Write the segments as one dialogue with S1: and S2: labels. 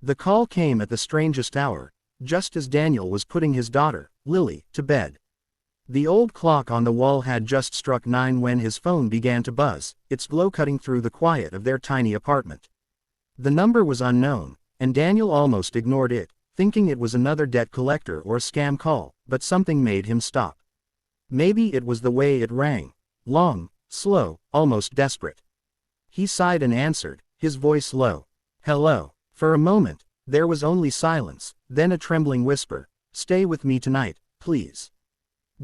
S1: The call came at the strangest hour, just as Daniel was putting his daughter, Lily, to bed. The old clock on the wall had just struck 9 when his phone began to buzz, its glow cutting through the quiet of their tiny apartment. The number was unknown, and Daniel almost ignored it, thinking it was another debt collector or a scam call, but something made him stop. Maybe it was the way it rang. Long, slow, almost desperate. He sighed and answered, his voice low. Hello. For a moment, there was only silence, then a trembling whisper. Stay with me tonight, please.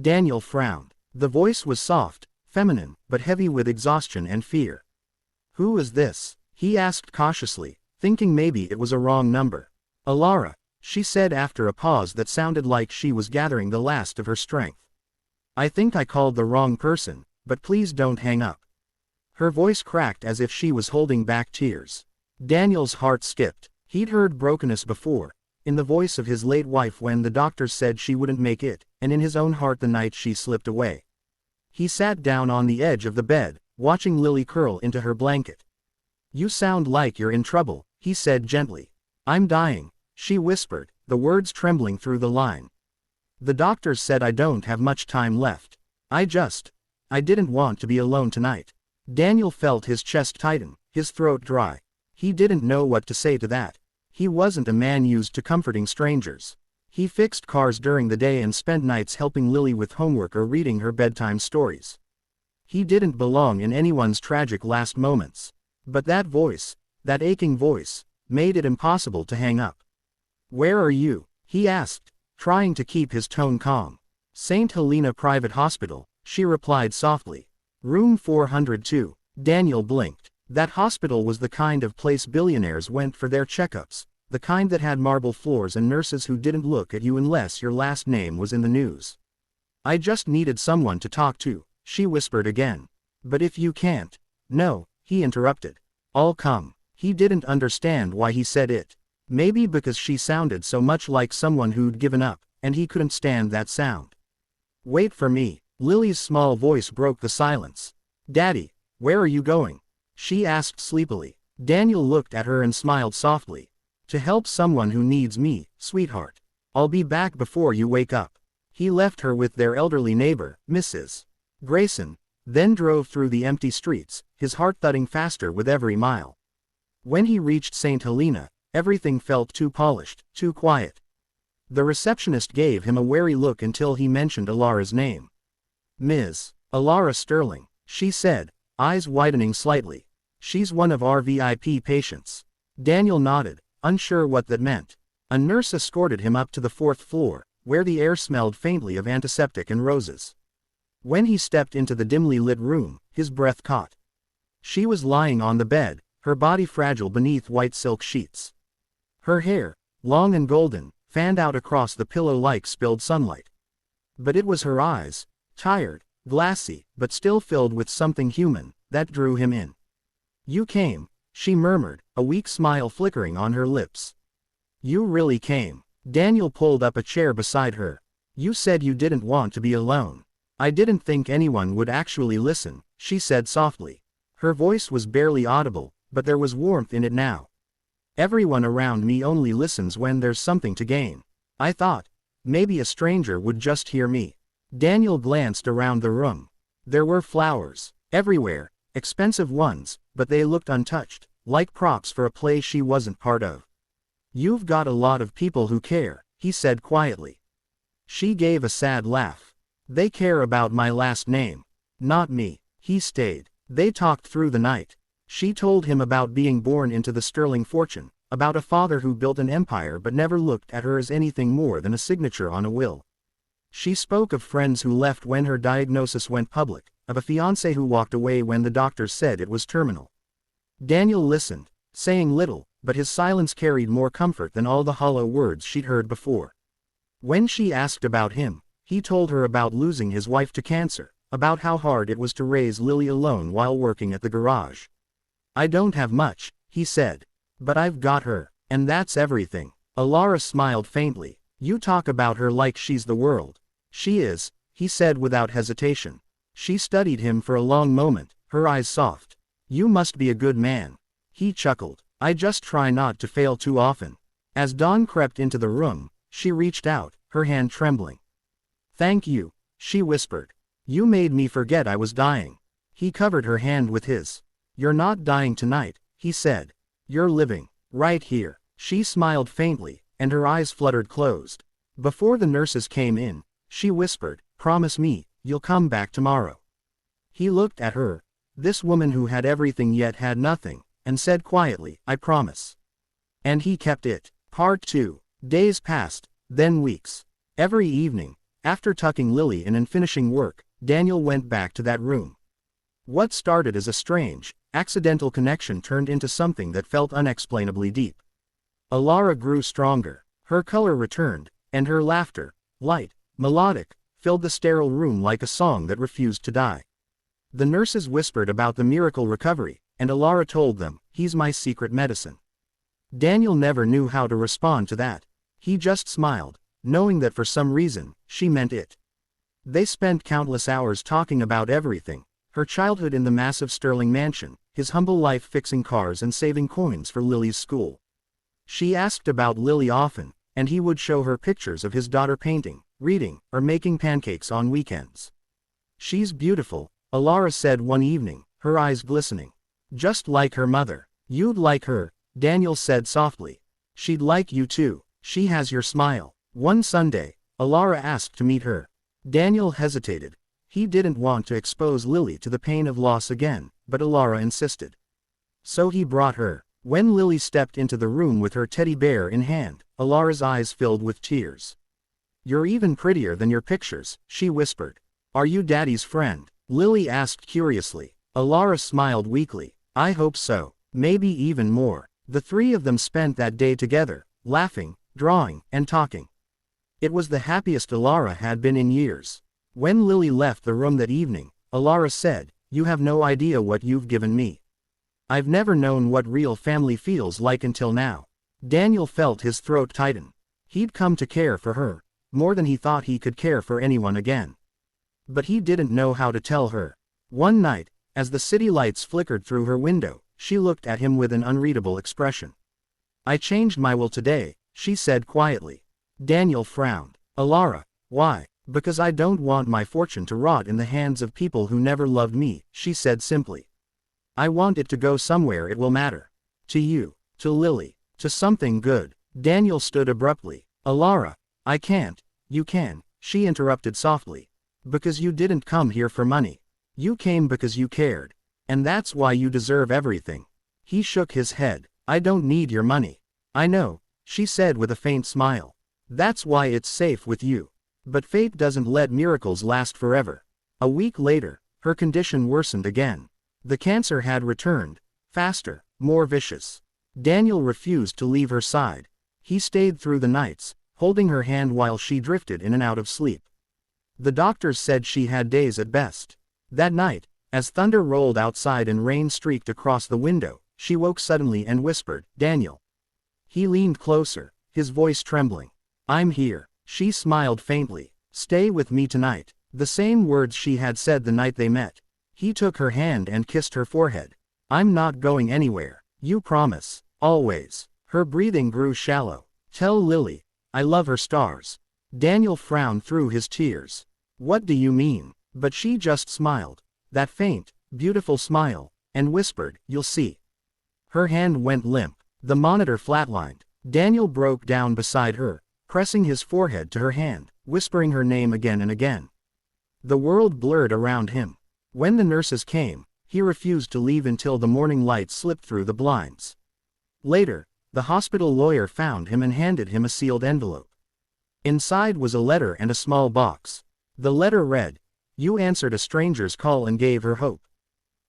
S1: Daniel frowned. The voice was soft, feminine, but heavy with exhaustion and fear. Who is this? He asked cautiously, thinking maybe it was a wrong number. Alara, she said after a pause that sounded like she was gathering the last of her strength. I think I called the wrong person, but please don't hang up. Her voice cracked as if she was holding back tears. Daniel's heart skipped. He'd heard brokenness before, in the voice of his late wife when the doctors said she wouldn't make it, and in his own heart the night she slipped away. He sat down on the edge of the bed, watching Lily curl into her blanket. You sound like you're in trouble, he said gently. I'm dying, she whispered, the words trembling through the line. The doctors said I don't have much time left. I didn't want to be alone tonight. Daniel felt his chest tighten, his throat dry. He didn't know what to say to that. He wasn't a man used to comforting strangers. He fixed cars during the day and spent nights helping Lily with homework or reading her bedtime stories. He didn't belong in anyone's tragic last moments. But that voice, that aching voice, made it impossible to hang up. Where are you? He asked, trying to keep his tone calm. St. Helena Private Hospital, she replied softly. Room 402. Daniel blinked. That hospital was the kind of place billionaires went for their checkups, the kind that had marble floors and nurses who didn't look at you unless your last name was in the news. I just needed someone to talk to, she whispered again. But if you can't. No, he interrupted. I'll come. He didn't understand why he said it. Maybe because she sounded so much like someone who'd given up, and he couldn't stand that sound. Wait for me. Lily's small voice broke the silence. Daddy, where are you going? She asked sleepily. Daniel looked at her and smiled softly. To help someone who needs me, sweetheart. I'll be back before you wake up. He left her with their elderly neighbor, Mrs. Grayson, then drove through the empty streets, his heart thudding faster with every mile. When he reached St. Helena, everything felt too polished, too quiet. The receptionist gave him a wary look until he mentioned Alara's name. Ms. Alara Sterling, she said, eyes widening slightly. She's one of our VIP patients. Daniel nodded, unsure what that meant. A nurse escorted him up to the 4th floor, where the air smelled faintly of antiseptic and roses. When he stepped into the dimly lit room, his breath caught. She was lying on the bed, her body fragile beneath white silk sheets. Her hair, long and golden, fanned out across the pillow like spilled sunlight. But it was her eyes, tired, glassy, but still filled with something human, that drew him in. You came, she murmured, a weak smile flickering on her lips. You really came. Daniel pulled up a chair beside her. You said you didn't want to be alone. I didn't think anyone would actually listen, she said softly. Her voice was barely audible, but there was warmth in it now. Everyone around me only listens when there's something to gain. I thought, maybe a stranger would just hear me. Daniel glanced around the room. There were flowers, everywhere, expensive ones, but they looked untouched, like props for a play she wasn't part of. You've got a lot of people who care, he said quietly. She gave a sad laugh. They care about my last name. Not me. He stayed. They talked through the night. She told him about being born into the sterling fortune, about a father who built an empire but never looked at her as anything more than a signature on a will. She spoke of friends who left when her diagnosis went public, of a fiancé who walked away when the doctors said it was terminal. Daniel listened, saying little, but his silence carried more comfort than all the hollow words she'd heard before. When she asked about him, he told her about losing his wife to cancer, about how hard it was to raise Lily alone while working at the garage. I don't have much, he said. But I've got her, and that's everything. Alara smiled faintly. You talk about her like she's the world. She is, he said without hesitation. She studied him for a long moment, her eyes soft. You must be a good man. He chuckled. I just try not to fail too often. As dawn crept into the room, she reached out, her hand trembling. "Thank you," she whispered. "You made me forget I was dying." He covered her hand with his. "You're not dying tonight," he said. "You're living. Right here." She smiled faintly, and her eyes fluttered closed. Before the nurses came in, she whispered, "Promise me, you'll come back tomorrow." He looked at her, this woman who had everything yet had nothing, and said quietly, "I promise." And he kept it. Part 2. Days passed, then weeks. Every evening, after tucking Lily in and finishing work, Daniel went back to that room. What started as a strange, accidental connection turned into something that felt unexplainably deep. Alara grew stronger, her color returned, and her laughter, light, melodic, filled the sterile room like a song that refused to die. The nurses whispered about the miracle recovery, and Alara told them, "He's my secret medicine." Daniel never knew how to respond to that. He just smiled, knowing that for some reason, she meant it. They spent countless hours talking about everything, her childhood in the massive Sterling mansion, his humble life fixing cars and saving coins for Lily's school. She asked about Lily often, and he would show her pictures of his daughter painting, reading, or making pancakes on weekends. "She's beautiful," Alara said one evening, her eyes glistening. "Just like her mother." "You'd like her," Daniel said softly. "She'd like you too. She has your smile." One Sunday, Alara asked to meet her. Daniel hesitated. He didn't want to expose Lily to the pain of loss again, but Alara insisted. So he brought her. When Lily stepped into the room with her teddy bear in hand, Alara's eyes filled with tears. "You're even prettier than your pictures," she whispered. "Are you Daddy's friend?" Lily asked curiously. Alara smiled weakly. "I hope so. Maybe even more." The three of them spent that day together, laughing, drawing, and talking. It was the happiest Alara had been in years. When Lily left the room that evening, Alara said, "You have no idea what you've given me. I've never known what real family feels like until now." Daniel felt his throat tighten. He'd come to care for her, more than he thought he could care for anyone again. But he didn't know how to tell her. One night, as the city lights flickered through her window, she looked at him with an unreadable expression. "I changed my will today," she said quietly. Daniel frowned. "Alara, why?" "Because I don't want my fortune to rot in the hands of people who never loved me," she said simply. "I want it to go somewhere it will matter. To you, to Lily, to something good." Daniel stood abruptly. "Alara, I can't." "You can," she interrupted softly. "Because you didn't come here for money. You came because you cared. And that's why you deserve everything." He shook his head. "I don't need your money." "I know," she said with a faint smile. "That's why it's safe with you. But fate doesn't let miracles last forever." A week later, her condition worsened again. The cancer had returned, faster, more vicious. Daniel refused to leave her side. He stayed through the nights, holding her hand while she drifted in and out of sleep. The doctors said she had days at best. That night, as thunder rolled outside and rain streaked across the window, she woke suddenly and whispered, "Daniel." He leaned closer, his voice trembling. "I'm here." She smiled faintly. "Stay with me tonight." The same words she had said the night they met. He took her hand and kissed her forehead. "I'm not going anywhere. You promise." "Always." Her breathing grew shallow. "Tell Lily, I love her stars." Daniel frowned through his tears. "What do you mean?" But she just smiled. That faint, beautiful smile, and whispered, "You'll see." Her hand went limp. The monitor flatlined. Daniel broke down beside her, pressing his forehead to her hand, whispering her name again and again. The world blurred around him. When the nurses came, he refused to leave until the morning light slipped through the blinds. Later, the hospital lawyer found him and handed him a sealed envelope. Inside was a letter and a small box. The letter read, "You answered a stranger's call and gave her hope.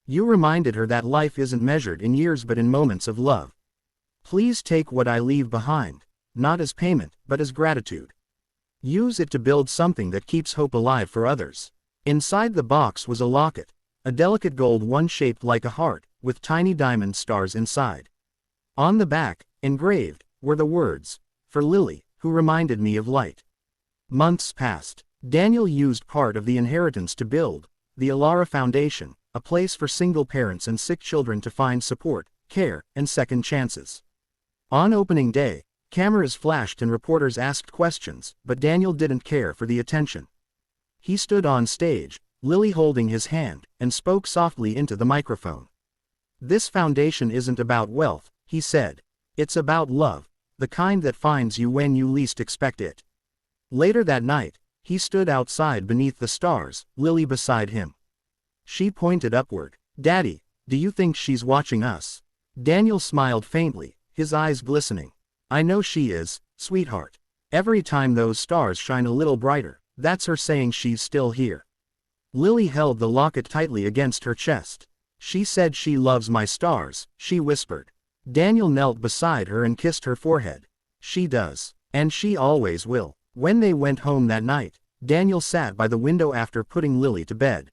S1: You reminded her that life isn't measured in years but in moments of love. Please take what I leave behind, not as payment, but as gratitude. Use it to build something that keeps hope alive for others." Inside the box was a locket, a delicate gold one shaped like a heart, with tiny diamond stars inside. On the back, engraved, were the words, "For Lily, who reminded me of light." Months passed. Daniel used part of the inheritance to build the Alara Foundation, a place for single parents and sick children to find support, care, and second chances. On opening day, Cameras flashed and reporters asked questions, but Daniel didn't care for the attention. He stood on stage, Lily holding his hand, and spoke softly into the microphone. "This foundation isn't about wealth," he said. "It's about love, the kind that finds you when you least expect it." Later that night, he stood outside beneath the stars, Lily beside him. She pointed upward. "Daddy, do you think she's watching us?" Daniel smiled faintly, his eyes glistening. "I know she is, sweetheart. Every time those stars shine a little brighter, that's her saying she's still here." Lily held the locket tightly against her chest. "She said she loves my stars," she whispered. Daniel knelt beside her and kissed her forehead. "She does. And she always will." When they went home that night, Daniel sat by the window after putting Lily to bed.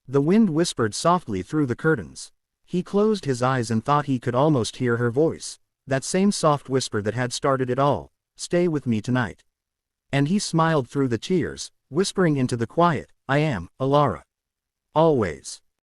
S1: The wind whispered softly through the curtains. He closed his eyes and thought he could almost hear her voice, that same soft whisper that had started it all, "Stay with me tonight." And he smiled through the tears, whispering into the quiet, "I am, Alara. Always."